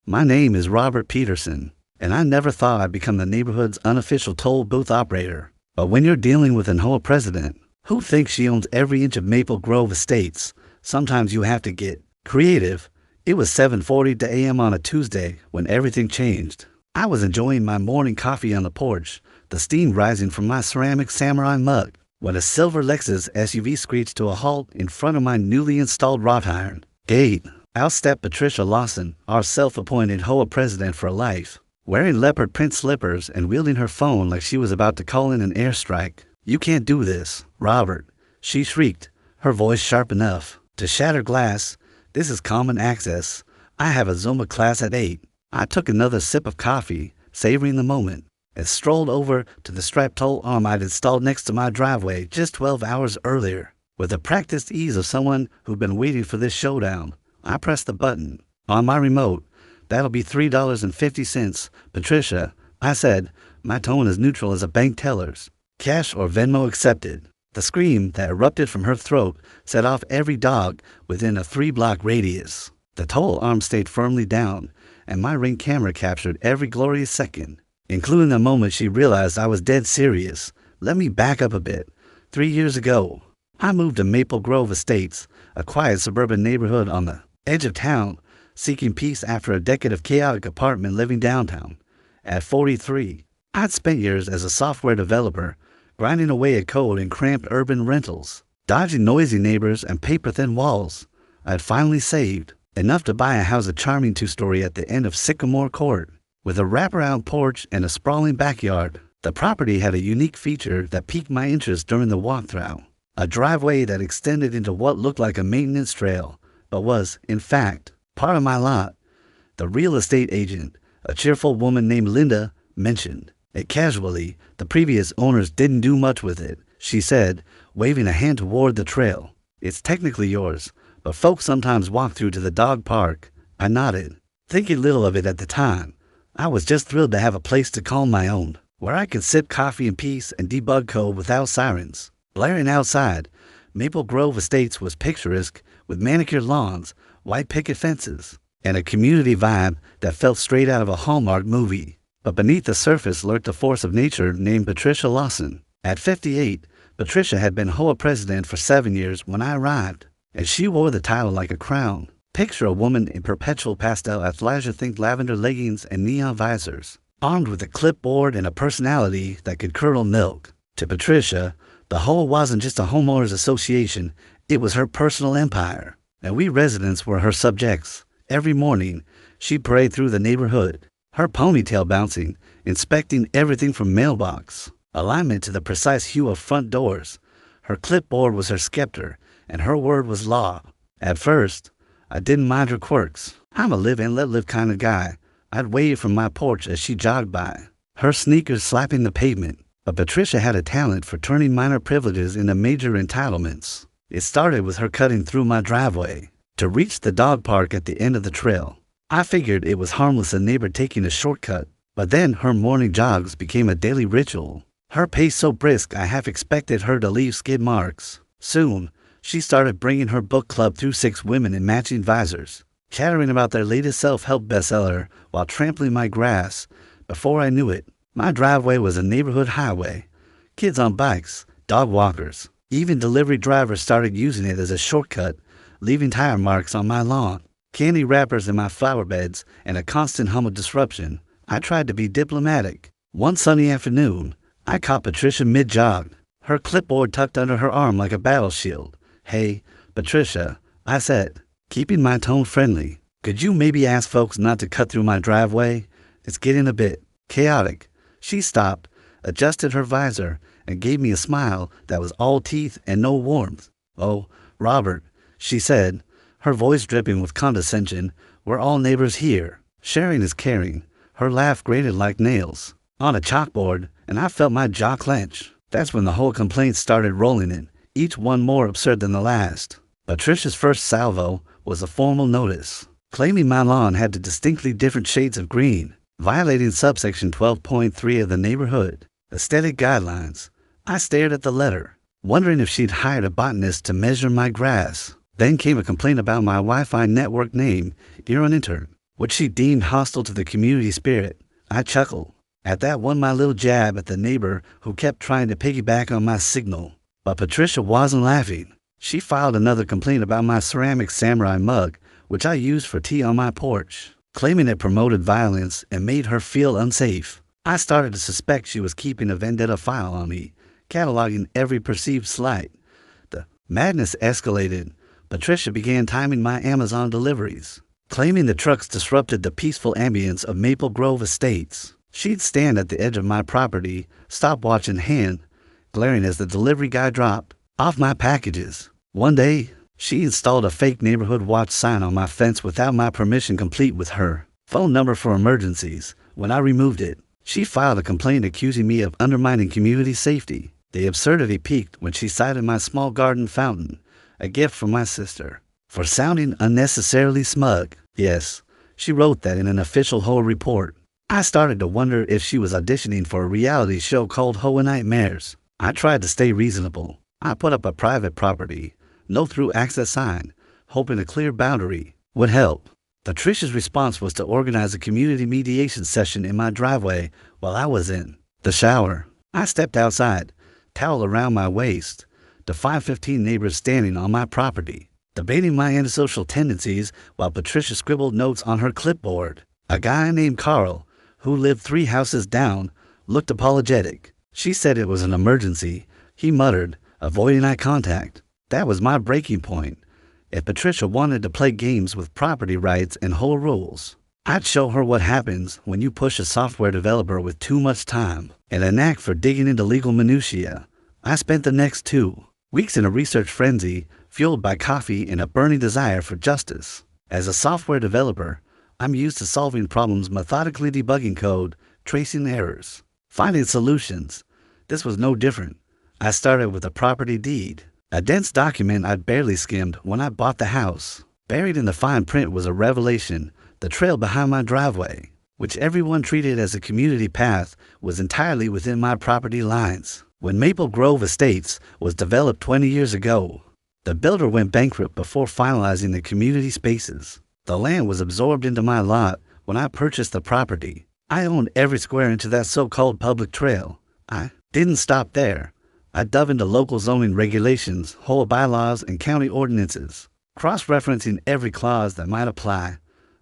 My name is Robert Peterson, and I never thought I'd become the neighborhood's unofficial toll booth operator. But when you're dealing with an HOA president who thinks she owns every inch of Maple Grove Estates, sometimes you have to get creative. It was 7:40 a.m. on a Tuesday when everything changed. I was enjoying my morning coffee on the porch, the steam rising from my ceramic samurai mug, when a silver Lexus SUV screeched to a halt in front of my newly installed wrought iron gate. Out stepped Patricia Lawson, our self-appointed HOA president for life, wearing leopard print slippers and wielding her phone like she was about to call in an airstrike. "You can't do this, Robert," she shrieked, her voice sharp enough to shatter glass. "This is common access. I have a Zumba class at 8. I took another sip of coffee, savoring the moment, and strolled over to the strap toll arm I'd installed next to my driveway just 12 hours earlier. With the practiced ease of someone who'd been waiting for this showdown, I pressed the button on my remote. "That'll be $3.50, Patricia," I said, my tone as neutral as a bank teller's. "Cash or Venmo accepted." The scream that erupted from her throat set off every dog within a 3-block radius. The toll arm stayed firmly down, and my Ring camera captured every glorious second, including the moment she realized I was dead serious. Let me back up a bit. 3 years ago, I moved to Maple Grove Estates, a quiet suburban neighborhood on the edge of town, seeking peace after a decade of chaotic apartment living downtown. At 43, I'd spent years as a software developer, grinding away at code in cramped urban rentals, dodging noisy neighbors and paper-thin walls. I'd finally saved enough to buy a house, a charming 2-story at the end of Sycamore Court, with a wraparound porch and a sprawling backyard. The property had a unique feature that piqued my interest during the walkthrough: a driveway that extended into what looked like a maintenance trail, but was, in fact, part of my lot. The real estate agent, a cheerful woman named Linda, mentioned it casually. "The previous owners didn't do much with it," she said, waving a hand toward the trail. "It's technically yours, but folks sometimes walk through to the dog park." I nodded, thinking little of it at the time. I was just thrilled to have a place to call my own, where I could sip coffee in peace and debug code without sirens blaring outside. Maple Grove Estates was picturesque, with manicured lawns, white picket fences, and a community vibe that felt straight out of a Hallmark movie. But beneath the surface lurked a force of nature named Patricia Lawson. At 58, Patricia had been HOA president for 7 years when I arrived, and she wore the title like a crown. Picture a woman in perpetual pastel athleisure, think lavender leggings and neon visors, armed with a clipboard and a personality that could curdle milk. To Patricia, the HOA wasn't just a homeowners association, it was her personal empire, and we residents were her subjects. Every morning, she'd parade through the neighborhood, her ponytail bouncing, inspecting everything from mailbox alignment to the precise hue of front doors. Her clipboard was her scepter, and her word was law. At first, I didn't mind her quirks. I'm a live and let live kind of guy. I'd wave from my porch as she jogged by, her sneakers slapping the pavement. But Patricia had a talent for turning minor privileges into major entitlements. It started with her cutting through my driveway to reach the dog park at the end of the trail. I figured it was harmless, a neighbor taking a shortcut, but then her morning jogs became a daily ritual. Her pace so brisk I half expected her to leave skid marks. Soon, she started bringing her book club through 6 women in matching visors, chattering about their latest self-help bestseller while trampling my grass. Before I knew it, my driveway was a neighborhood highway. Kids on bikes, dog walkers, even delivery drivers started using it as a shortcut, leaving tire marks on my lawn, candy wrappers in my flower beds, and a constant hum of disruption. I tried to be diplomatic. One sunny afternoon, I caught Patricia mid-jog, her clipboard tucked under her arm like a battle shield. "Hey, Patricia," I said, keeping my tone friendly, "could you maybe ask folks not to cut through my driveway? It's getting a bit chaotic." She stopped, adjusted her visor, and gave me a smile that was all teeth and no warmth. "Oh, Robert," she said, her voice dripping with condescension, "we're all neighbors here. Sharing is caring." Her laugh grated like nails on a chalkboard, and I felt my jaw clench. That's when the whole complaint started rolling in, each one more absurd than the last. Patricia's first salvo was a formal notice, claiming my lawn had the distinctly different shades of green, violating subsection 12.3 of the neighborhood aesthetic guidelines. I stared at the letter, wondering if she'd hired a botanist to measure my grass. Then came a complaint about my Wi-Fi network name, "You're an intern." which she deemed hostile to the community spirit. I chuckled. At that one my little jab at the neighbor who kept trying to piggyback on my signal. But Patricia wasn't laughing. She filed another complaint about my ceramic samurai mug, which I used for tea on my porch, claiming it promoted violence and made her feel unsafe. I started to suspect she was keeping a vendetta file on me, cataloging every perceived slight. The madness escalated. Patricia began timing my Amazon deliveries, claiming the trucks disrupted the peaceful ambience of Maple Grove Estates. She'd stand at the edge of my property, stopwatch in hand, glaring as the delivery guy dropped off my packages. One day, she installed a fake neighborhood watch sign on my fence without my permission, complete with her phone number for emergencies. When I removed it, she filed a complaint accusing me of undermining community safety. The absurdity peaked when she cited my small garden fountain, a gift from my sister, for sounding unnecessarily smug. Yes, she wrote that in an official HOA report. I started to wonder if she was auditioning for a reality show called HOA Nightmares. I tried to stay reasonable. I put up a private property, no through access sign, hoping a clear boundary would help. Patricia's response was to organize a community mediation session in my driveway while I was in the shower. I stepped outside, towel around my waist, the 515 neighbors standing on my property, debating my antisocial tendencies while Patricia scribbled notes on her clipboard. A guy named Carl, who lived 3 houses down, looked apologetic. She said it was an emergency. He muttered, avoiding eye contact. That was my breaking point. If Patricia wanted to play games with property rights and HOA rules, I'd show her what happens when you push a software developer with too much time and a knack for digging into legal minutiae. I spent the next 2 weeks in a research frenzy, fueled by coffee and a burning desire for justice. As a software developer, I'm used to solving problems, methodically debugging code, tracing errors, finding solutions. This was no different. I started with a property deed, a dense document I'd barely skimmed when I bought the house. Buried in the fine print was a revelation. The trail behind my driveway, which everyone treated as a community path, was entirely within my property lines. When Maple Grove Estates was developed 20 years ago, the builder went bankrupt before finalizing the community spaces. The land was absorbed into my lot when I purchased the property. I owned every square inch of that so-called public trail. I didn't stop there. I dove into local zoning regulations, HOA bylaws, and county ordinances, cross-referencing every clause that might apply.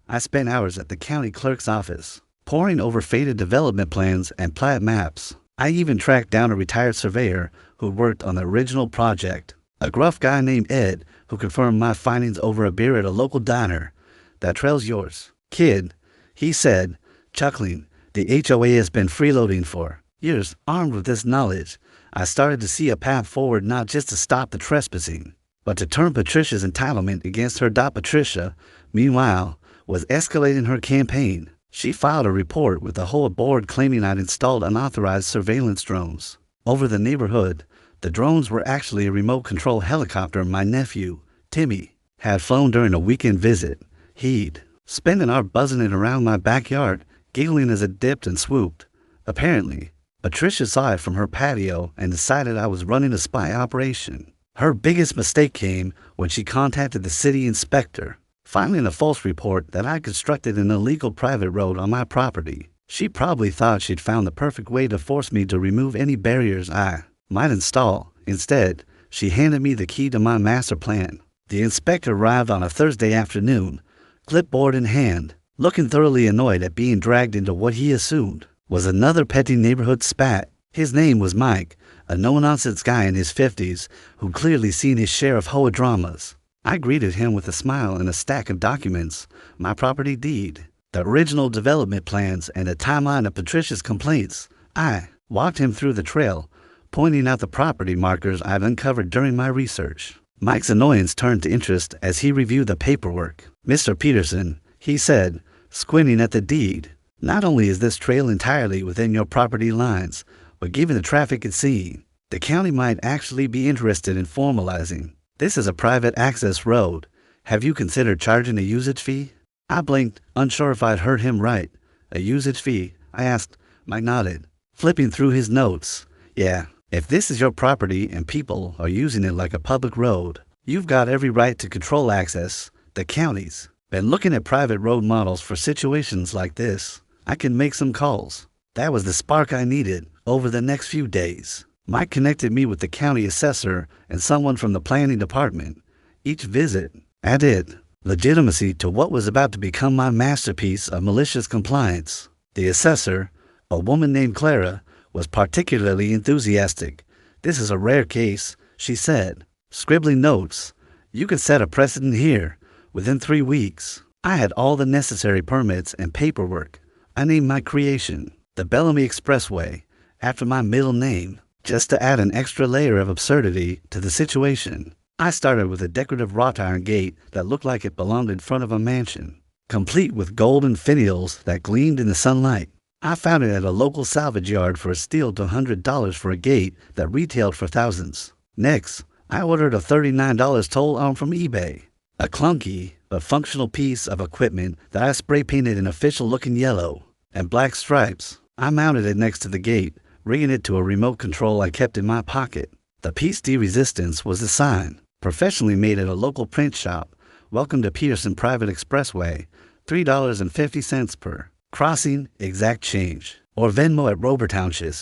I spent hours at the county clerk's office, poring over faded development plans and plat maps. I even tracked down a retired surveyor who worked on the original project, a gruff guy named Ed who confirmed my findings over a beer at a local diner. That trail's yours, kid, he said, chuckling. The HOA has been freeloading for years. Armed with this knowledge, I started to see a path forward, not just to stop the trespassing, but to turn Patricia's entitlement against her. Patricia, meanwhile, was escalating her campaign. She filed a report with the HOA board claiming I'd installed unauthorized surveillance drones over the neighborhood. The drones were actually a remote control helicopter my nephew, Timmy, had flown during a weekend visit. He'd spent an hour buzzing it around my backyard, giggling as it dipped and swooped. Apparently, Patricia saw it from her patio and decided I was running a spy operation. Her biggest mistake came when she contacted the city inspector, filing a false report that I constructed an illegal private road on my property. She probably thought she'd found the perfect way to force me to remove any barriers I might install. Instead, she handed me the key to my master plan. The inspector arrived on a Thursday afternoon, clipboard in hand, looking thoroughly annoyed at being dragged into what he assumed was another petty neighborhood spat. His name was Mike, a no-nonsense guy in his 50s who'd clearly seen his share of HOA dramas. I greeted him with a smile and a stack of documents, my property deed, the original development plans, and a timeline of Patricia's complaints. I walked him through the trail, pointing out the property markers I'd uncovered during my research. Mike's annoyance turned to interest as he reviewed the paperwork. Mr. Peterson, he said, squinting at the deed, not only is this trail entirely within your property lines, but given the traffic it's seeing, the county might actually be interested in formalizing. This is a private access road. Have you considered charging a usage fee? I blinked, unsure if I'd heard him right. A usage fee? I asked. Mike nodded, flipping through his notes. Yeah, if this is your property and people are using it like a public road, you've got every right to control access. The county's Been looking at private road models for situations like this. I can make some calls. That was the spark I needed over the next few days. Mike connected me with the county assessor and someone from the planning department. Each visit added legitimacy to what was about to become my masterpiece of malicious compliance. The assessor, a woman named Clara, was particularly enthusiastic. "This is a rare case," she said, scribbling notes. "You could set a precedent here. Within 3 weeks, I had all the necessary permits and paperwork. I named my creation the Bellamy Expressway after my middle name, just to add an extra layer of absurdity to the situation. I started with a decorative wrought iron gate that looked like it belonged in front of a mansion, complete with golden finials that gleamed in the sunlight. I found it at a local salvage yard for a steal to $100 for a gate that retailed for thousands. Next, I ordered a $39 toll arm from eBay, a clunky but functional piece of equipment that I spray painted in official-looking yellow and black stripes. I mounted it next to the gate, rigging it to a remote control I kept in my pocket. The piece de resistance was the sign, professionally made at a local print shop. "Welcome to Peterson Private Expressway, $3.50 per crossing, exact change," or Venmo at Rober Township.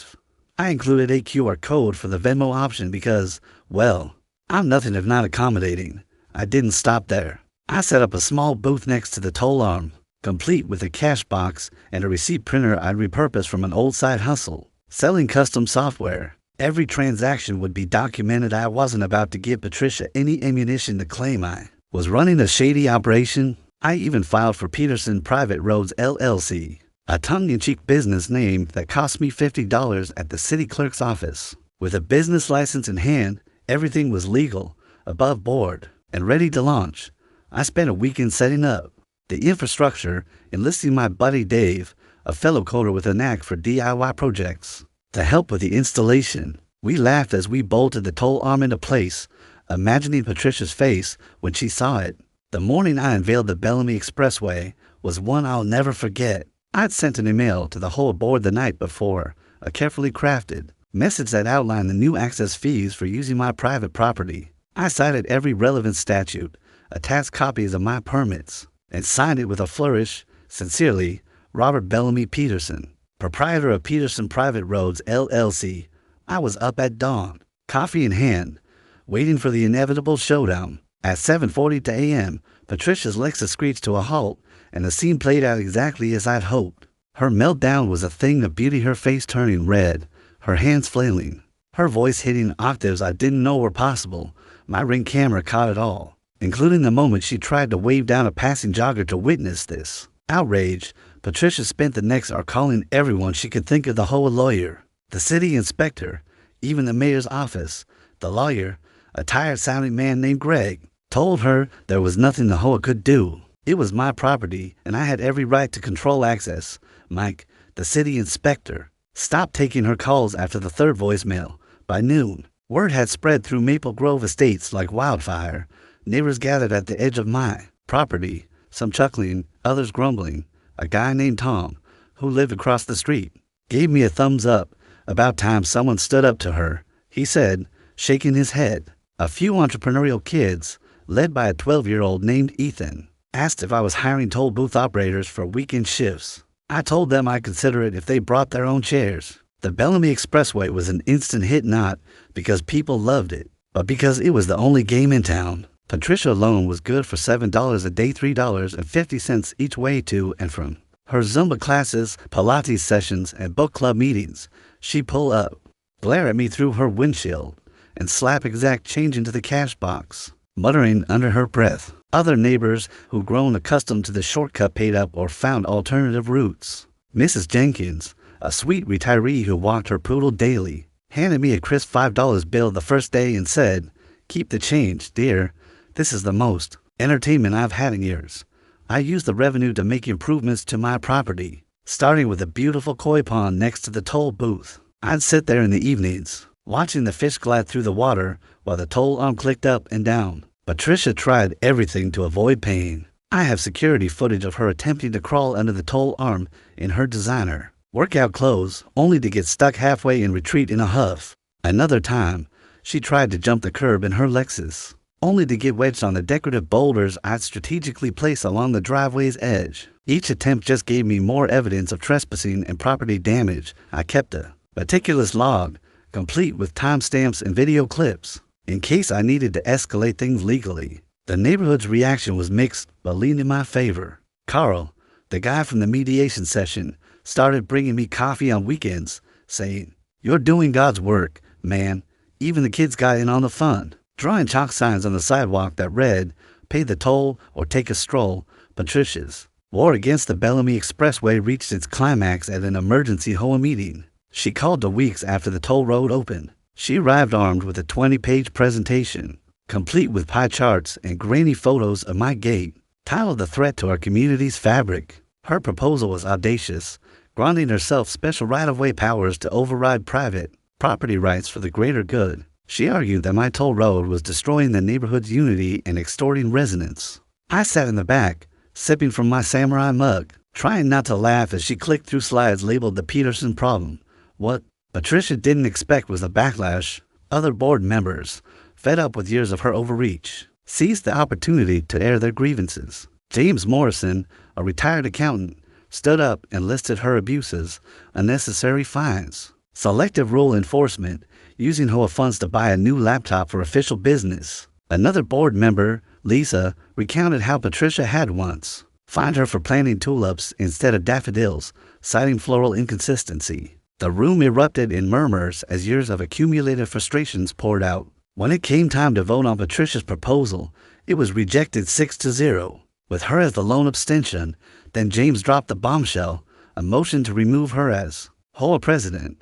I included a QR code for the Venmo option because, well, I'm nothing if not accommodating. I didn't stop there. I set up a small booth next to the toll arm, complete with a cash box and a receipt printer I'd repurposed from an old side hustle, selling custom software. Every transaction would be documented. I wasn't about to give Patricia any ammunition to claim I was running a shady operation. I even filed for Peterson Private Roads LLC, a tongue-in-cheek business name that cost me $50 at the city clerk's office. With a business license in hand, everything was legal, above board, and ready to launch. I spent a weekend setting up the infrastructure, enlisting my buddy Dave, a fellow coder with a knack for DIY projects, to help with the installation. We laughed as we bolted the toll arm into place, imagining Patricia's face when she saw it. The morning I unveiled the Bellamy Expressway was one I'll never forget. I'd sent an email to the whole board the night before, a carefully crafted message that outlined the new access fees for using my private property. I cited every relevant statute, attached copies of my permits, and signed it with a flourish. "Sincerely, Robert Bellamy Peterson, proprietor of Peterson Private Roads LLC." I was up at dawn, coffee in hand, waiting for the inevitable showdown. At 7:40 a.m., Patricia's Lexus screeched to a halt, and the scene played out exactly as I'd hoped. Her meltdown was a thing of beauty, her face turning red, her hands flailing, her voice hitting octaves I didn't know were possible. My Ring camera caught it all, including the moment she tried to wave down a passing jogger to witness this. Outraged, Patricia spent the next hour calling everyone she could think of: the HOA lawyer, the city inspector, even the mayor's office. The lawyer, a tired-sounding man named Greg, told her there was nothing the HOA could do. It was my property, and I had every right to control access. Mike, the city inspector, stopped taking her calls after the third voicemail. By noon, word had spread through Maple Grove Estates like wildfire. Neighbors gathered at the edge of my property, some chuckling, others grumbling. A guy named Tom, who lived across the street, gave me a thumbs up. About time someone stood up to her, he said, shaking his head. A few entrepreneurial kids, led by a 12-year-old named Ethan, asked if I was hiring toll booth operators for weekend shifts. I told them I'd consider it if they brought their own chairs. The Bellamy Expressway was an instant hit, not because people loved it, but because it was the only game in town. Patricia alone was good for $7 a day, $3.50 each way to and from her Zumba classes, Pilates sessions, and book club meetings. She'd pull up, glare at me through her windshield, and slap exact change into the cash box, muttering under her breath. Other neighbors who'd grown accustomed to the shortcut paid up or found alternative routes. Mrs. Jenkins, a sweet retiree who walked her poodle daily, handed me a crisp $5 bill the first day and said, "Keep the change, dear. This is the most entertainment I've had in years. I used the revenue to make improvements to my property, starting with a beautiful koi pond next to the toll booth. I'd sit there in the evenings, watching the fish glide through the water while the toll arm clicked up and down. Patricia tried everything to avoid pain. I have security footage of her attempting to crawl under the toll arm in her designer workout clothes, only to get stuck halfway and retreat in a huff. Another time, she tried to jump the curb in her Lexus, only to get wedged on the decorative boulders I'd strategically placed along the driveway's edge. Each attempt just gave me more evidence of trespassing and property damage. I kept a meticulous log, complete with timestamps and video clips, in case I needed to escalate things legally. The neighborhood's reaction was mixed, but leaned in my favor. Carl, the guy from the mediation session, started bringing me coffee on weekends, saying, "You're doing God's work, man." Even the kids got in on the fun, drawing chalk signs on the sidewalk that read, "Pay the toll or take a stroll." Patricia's war against the Bellamy Expressway reached its climax at an emergency HOA meeting. She called 2 weeks after the toll road opened. She arrived armed with a 20-page presentation, complete with pie charts and grainy photos of my gate, titled "The Threat to Our Community's Fabric." Her proposal was audacious, granting herself special right-of-way powers to override private property rights for the greater good. She argued that my toll road was destroying the neighborhood's unity and extorting residents. I sat in the back, sipping from my samurai mug, trying not to laugh as she clicked through slides labeled "The Peterson Problem." What Patricia didn't expect was a backlash. Other board members, fed up with years of her overreach, seized the opportunity to air their grievances. James Morrison, a retired accountant, stood up and listed her abuses, unnecessary fines, selective rule enforcement, using HOA funds to buy a new laptop for official business. Another board member, Lisa, recounted how Patricia had once fined her for planting tulips instead of daffodils, citing floral inconsistency. The room erupted in murmurs as years of accumulated frustrations poured out. When it came time to vote on Patricia's proposal, it was rejected 6-0, with her as the lone abstention. Then James dropped the bombshell, a motion to remove her as HOA president.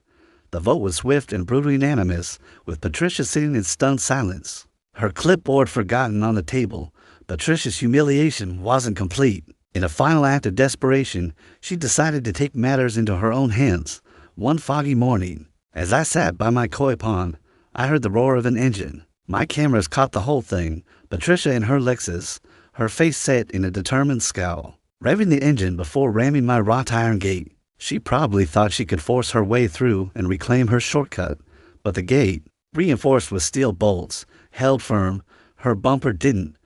The vote was swift and brutally unanimous, with Patricia sitting in stunned silence, her clipboard forgotten on the table. Patricia's humiliation wasn't complete. In a final act of desperation, she decided to take matters into her own hands. One foggy morning, as I sat by my koi pond, I heard the roar of an engine. My cameras caught the whole thing. Patricia in her Lexus, her face set in a determined scowl, revving the engine before ramming my wrought iron gate. She probably thought she could force her way through and reclaim her shortcut, but the gate, reinforced with steel bolts, held firm. Her bumper didn't.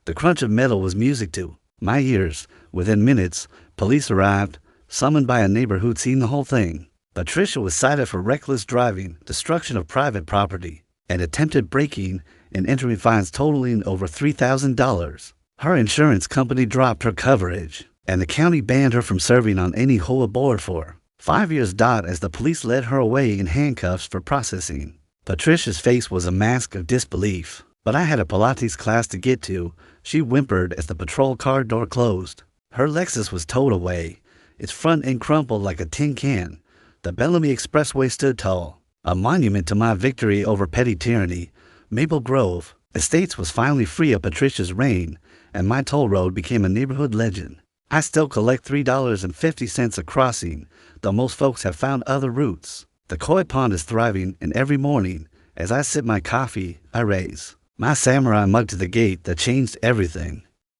The crunch of metal was music to my ears. Within minutes, police arrived, summoned by a neighbor who'd seen the whole thing. Patricia was cited for reckless driving, destruction of private property, and attempted braking and entering fines totaling over $3,000. Her insurance company dropped her coverage, and the county banned her from serving on any HOA board for 5 years. As the police led her away in handcuffs for processing. Patricia's face was a mask of disbelief, but I had a Pilates class to get to. She whimpered as the patrol car door closed. Her Lexus was towed away, its front end crumpled like a tin can. The Bellamy Expressway stood tall, a monument to my victory over petty tyranny. Maple Grove Estates was finally free of Patricia's reign, and my toll road became a neighborhood legend. I still collect $3.50 a crossing, though most folks have found other routes. The koi pond is thriving, and every morning, as I sip my coffee, I raise my samurai mug to the gate that changed everything.